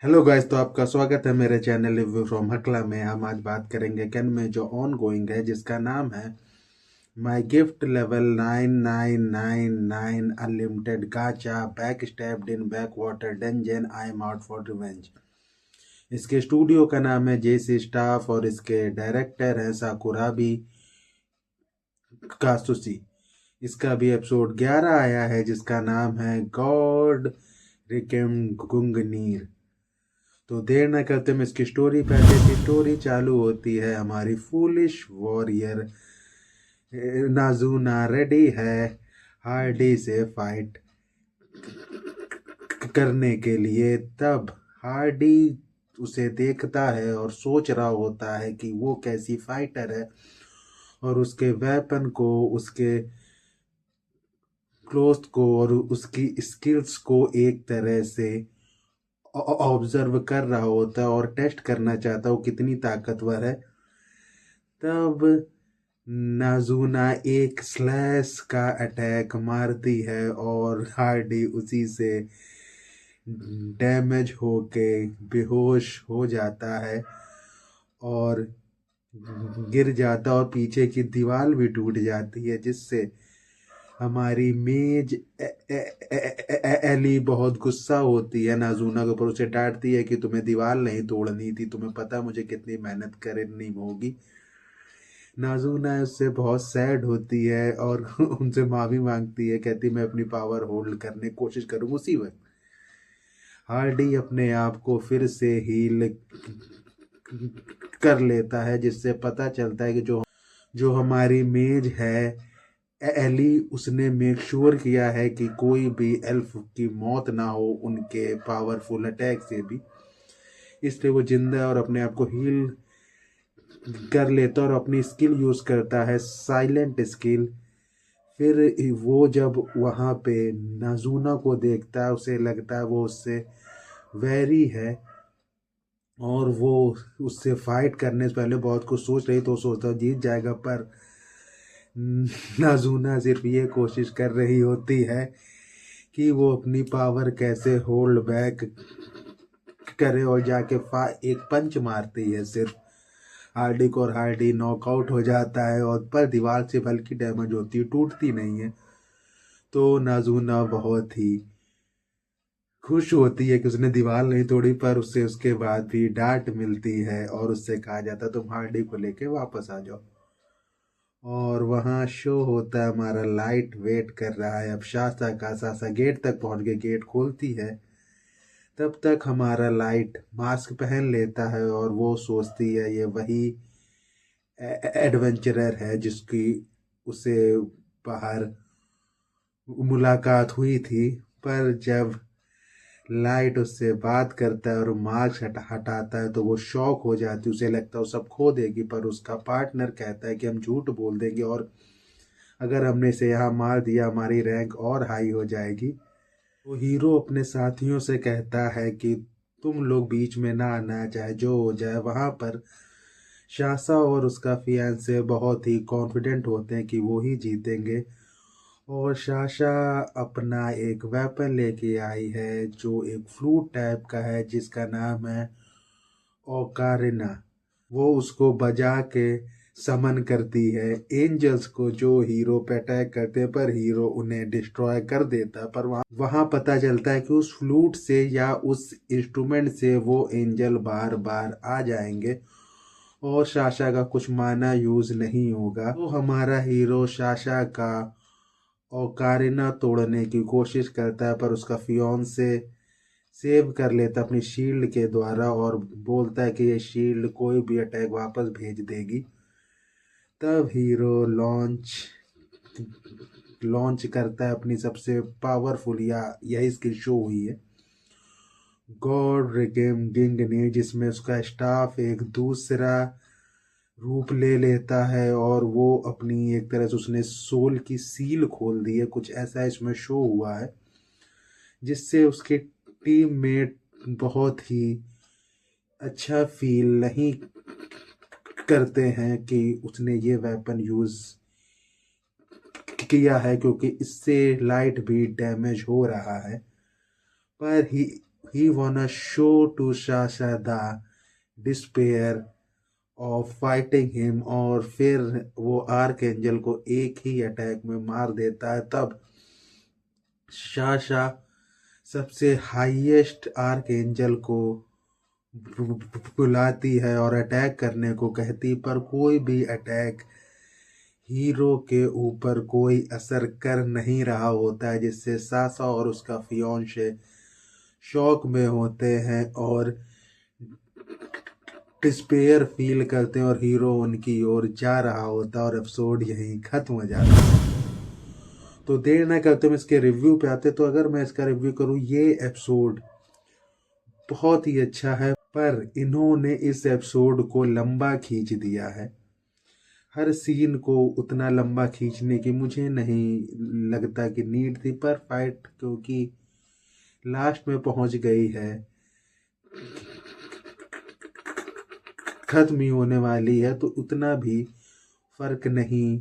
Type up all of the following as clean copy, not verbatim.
Hello guys, तो आपका स्वागत है मेरे चैनल रिव्यू फ्रॉम हकला में। हम आज बात करेंगे कैन में जो ऑन गोइंग है, जिसका नाम है my gift level 9999 unlimited गाचा back stabbed in back water dungeon I am out for revenge. इसके स्टूडियो का नाम है जेसी स्टाफ और इसके डायरेक्टर है साकुराबी कासुसी। इसका भी एपिसोड 11 आया है, जिसका नाम है गॉड रिकेम गुंगनीर। तो देर न करते हम इसकी स्टोरी पे आते हैं। स्टोरी चालू होती है हमारी फूलिश वॉरियर नाजुना रेडी है हार्डी से फाइट करने के लिए। तब हार्डी उसे देखता है और सोच रहा होता है कि वो कैसी फाइटर है, और उसके वेपन को, उसके क्लोथ को और उसकी स्किल्स को एक तरह से ऑब्जर्व कर रहा होता है और टेस्ट करना चाहता है वो कितनी ताकतवर है। तब नाज़ुना एक स्लैश का अटैक मारती है और हार्डी उसी से डैमेज होके बेहोश हो जाता है और गिर जाता है, और पीछे की दीवार भी टूट जाती है, जिससे हमारी मेज एली बहुत गुस्सा होती है नाज़ुना के ऊपर। उसे डांटती है कि तुम्हें दीवार नहीं तोड़नी थी, तुम्हें पता मुझे कितनी मेहनत करनी होगी। नाज़ुना उससे बहुत सैड होती है और उनसे माफ़ी मांगती है, कहती मैं अपनी पावर होल्ड करने की कोशिश करूँ। उसी वक्त हार्डी अपने आप को फिर से हील कर लेता है, जिससे पता चलता है कि जो हमारी मेज है एली, उसने मेक श्योर किया है कि कोई भी एल्फ की मौत ना हो उनके पावरफुल अटैक से भी। इसलिए वो जिंदा है और अपने आप को हील कर लेता है और अपनी स्किल यूज करता है, साइलेंट स्किल। फिर वो जब वहाँ पे नाज़ुना को देखता है, उसे लगता है वो उससे वैरी है और वो उससे फाइट करने से पहले बहुत कुछ सोच रही, तो सोचता है जीत जाएगा। पर नाज़ुना सिर्फ ये कोशिश कर रही होती है कि वो अपनी पावर कैसे होल्ड बैक करे और जाके एक पंच मारती है सिर्फ हार्डी को, और हार्डी नॉकआउट हो जाता है, और पर दीवार से हल्की डैमेज होती है, टूटती नहीं है। तो नाज़ुना बहुत ही खुश होती है कि उसने दीवार नहीं तोड़ी, पर उससे उसके बाद भी डांट मिलती है और उससे कहा जाता है तुम हार्डी को लेके वापस आ जाओ। और वहाँ शो होता है, हमारा लाइट वेट कर रहा है अब शासा का। सासा गेट तक पहुंच गए, गेट खोलती है। तब तक हमारा लाइट मास्क पहन लेता है और वो सोचती है ये वही एडवेंचरर है जिसकी उसे बाहर मुलाकात हुई थी। पर जब लाइट उससे बात करता है और मास्क हटाता है, तो वो शॉक हो जाती है। उसे लगता है वो सब खो देगी, पर उसका पार्टनर कहता है कि हम झूठ बोल देंगे और अगर हमने इसे यहाँ मार दिया हमारी रैंक और हाई हो जाएगी। तो हीरो अपने साथियों से कहता है कि तुम लोग बीच में ना आना, चाहे जो हो जाए। वहाँ पर शासा और उसका फियांसे बहुत ही कॉन्फिडेंट होते हैं कि वो ही जीतेंगे, और शाशा अपना एक वेपन लेके आई है जो एक फ्लूट टाइप का है, जिसका नाम है ओकारिना। वो उसको बजा के समन करती है एंजल्स को, जो हीरो पे अटैक करते हैं, पर हीरो उन्हें डिस्ट्रॉय कर देता है। पर वहां पता चलता है कि उस फ्लूट से या उस इंस्ट्रूमेंट से वो एंजल बार बार आ जाएंगे और शाशा का कुछ माना यूज नहीं होगा। तो हमारा हीरो शाशा का ओकारिना तोड़ने की कोशिश करता है, पर उसका फियोंसे सेव कर लेता अपनी शील्ड के द्वारा और बोलता है कि ये शील्ड कोई भी अटैक वापस भेज देगी। तब हीरो लॉन्च करता है अपनी सबसे पावरफुल, या यही इसकी शो हुई है, गॉड रिकेम गिंग ने, जिसमें उसका स्टाफ एक दूसरा रूप ले लेता है और वो अपनी एक तरह से उसने सोल की सील खोल दी है, कुछ ऐसा इसमें शो हुआ है, जिससे उसके टीममेट बहुत ही अच्छा फील नहीं करते हैं कि उसने ये वेपन यूज किया है, क्योंकि इससे लाइट भी डैमेज हो रहा है। पर ही he wanna show to Sasha the despair of fighting him, और फिर वो आर्क एंजल को एक ही अटैक में मार देता है। तब साशा सबसे हाईएस्ट आर्क एंजल को बुलाती है और अटैक करने को कहती, पर कोई भी अटैक हीरो के ऊपर कोई असर कर नहीं रहा होता है, जिससे साशा और उसका फियांसे शॉक में होते हैं और डिस्पेयर फील करते हैं, और हीरो उनकी ओर जा रहा होता है और एपिसोड यहीं खत्म हो जाता है। तो देर न करते हम इसके रिव्यू पे आते। तो अगर मैं इसका रिव्यू करूँ, ये एपिसोड बहुत ही अच्छा है, पर इन्होंने इस एपिसोड को लंबा खींच दिया है। हर सीन को उतना लंबा खींचने की मुझे नहीं लगता कि नीड थी, पर फाइट क्योंकि लास्ट में पहुंच गई है, खत्म ही होने वाली है, तो उतना भी फर्क नहीं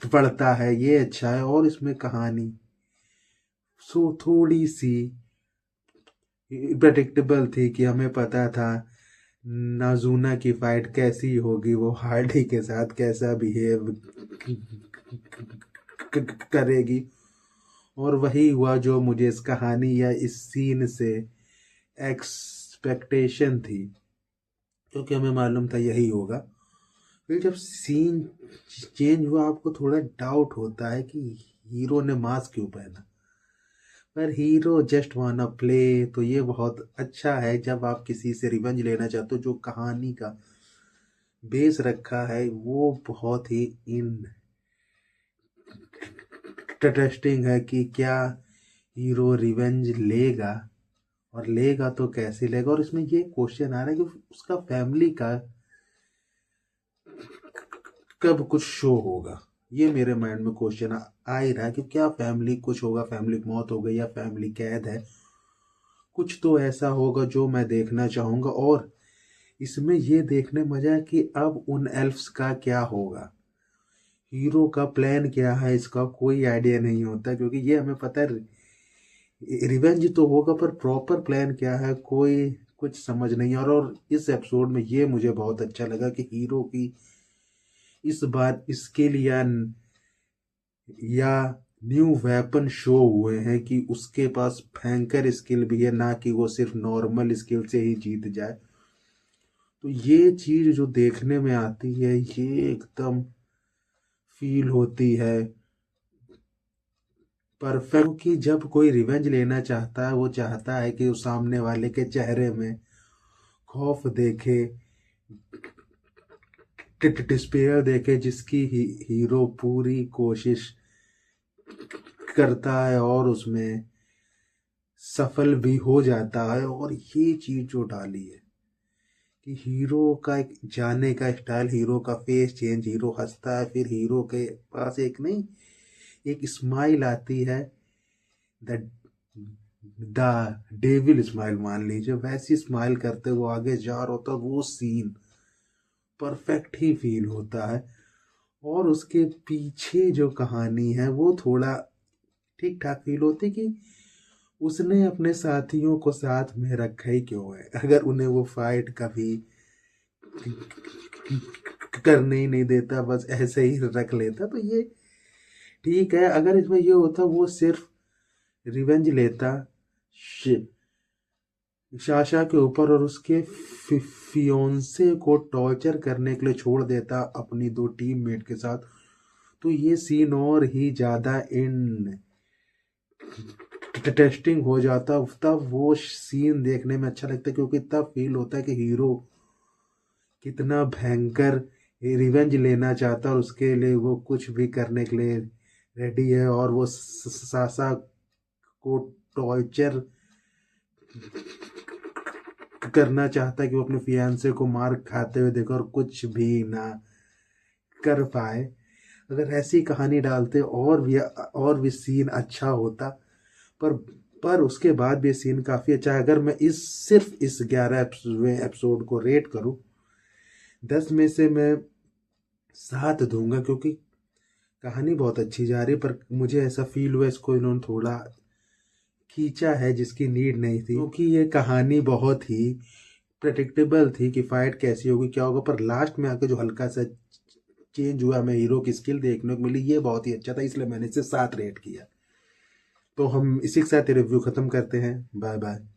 पड़ता है। ये अच्छा है। और इसमें कहानी थोड़ी सी प्रेडिक्टेबल थी कि हमें पता था नाजुना की फाइट कैसी होगी, वो हार्डी के साथ कैसा बिहेव करेगी, और वही हुआ जो मुझे इस कहानी या इस सीन से एक्सपेक्टेशन थी, क्योंकि हमें मालूम था यही होगा। फिर जब सीन चेंज हुआ, आपको थोड़ा डाउट होता है कि हीरो ने मास्क क्यों पहना, पर हीरो जस्ट वाना प्ले। तो ये बहुत अच्छा है जब आप किसी से रिवेंज लेना चाहते हो। जो कहानी का बेस रखा है वो बहुत ही इंटरेस्टिंग है कि क्या हीरो रिवेंज लेगा, और लेगा तो कैसे लेगा। और इसमें ये क्वेश्चन आ रहा है कि उसका फैमिली का कब कुछ शो होगा। ये मेरे माइंड में क्वेश्चन आ ही रहा है कि क्या फैमिली कुछ होगा, फैमिली की मौत हो गई या फैमिली कैद है, कुछ तो ऐसा होगा जो मैं देखना चाहूंगा। और इसमें ये देखने मजा है कि अब उन एल्फ्स का क्या होगा, हीरो का प्लान क्या है, इसका कोई आइडिया नहीं होता, क्योंकि ये हमें पता है रिवेंज तो होगा, पर प्रॉपर प्लान क्या है कोई कुछ समझ नहीं। और इस एपिसोड में ये मुझे बहुत अच्छा लगा कि हीरो की इस बार स्किल या न्यू वेपन शो हुए हैं कि उसके पास भयंकर स्किल भी है, ना कि वो सिर्फ नॉर्मल स्किल से ही जीत जाए। तो ये चीज जो देखने में आती है, ये एकदम फील होती है परफेक्ट। कि जब कोई रिवेंज लेना चाहता है, वो चाहता है कि उस सामने वाले के चेहरे में खौफ देखे, डिस्पेयर देखे, जिसकी हीरो पूरी कोशिश करता है और उसमें सफल भी हो जाता है। और ये चीज जो डाली है कि हीरो का एक जाने का स्टाइल, हीरो का फेस चेंज, हीरो हंसता है, फिर हीरो के पास एक नहीं एक स्माइल आती है, द द डेविल स्माइल मान लीजिए, वैसी स्माइल करते वो आगे जा रहा होता, वो सीन परफेक्ट ही फील होता है। और उसके पीछे जो कहानी है वो थोड़ा ठीक ठाक फील होती कि उसने अपने साथियों को साथ में रखा ही क्यों है, अगर उन्हें वो फाइट कभी करने ही नहीं देता, बस ऐसे ही रख लेता, तो ये ठीक है। अगर इसमें ये होता वो सिर्फ रिवेंज लेता साशा के ऊपर और उसके फियोंसे को टॉर्चर करने के लिए छोड़ देता अपनी दो टीममेट के साथ, तो ये सीन और ही ज्यादा इंटरेस्टिंग हो जाता। तब वो सीन देखने में अच्छा लगता है, क्योंकि तब फील होता है कि हीरो कितना भयंकर रिवेंज लेना चाहता है, और उसके लिए वो कुछ भी करने के लिए रेडी है। और वो सासा को टॉर्चर करना चाहता है कि वो अपने फियांसे को मार खाते हुए देखो और कुछ भी ना कर पाए। अगर ऐसी कहानी डालते और भी सीन अच्छा होता, पर पर उसके बाद भी सीन काफी अच्छा है। अगर मैं सिर्फ इस 11वें एपिसोड को रेट करूं, 10 में से मैं 7 दूंगा, क्योंकि कहानी बहुत अच्छी जा रही है, पर मुझे ऐसा फील हुआ इसको इन्होंने थोड़ा खींचा है जिसकी नीड नहीं थी, क्योंकि ये कहानी बहुत ही प्रेडिक्टेबल थी कि फाइट कैसी होगी, क्या होगा, पर लास्ट में आके जो हल्का सा चेंज हुआ, हमें हीरो की स्किल देखने को मिली, ये बहुत ही अच्छा था, इसलिए मैंने इसे 7 रेट किया। तो हम इसी के साथ रिव्यू खत्म करते हैं। Bye bye.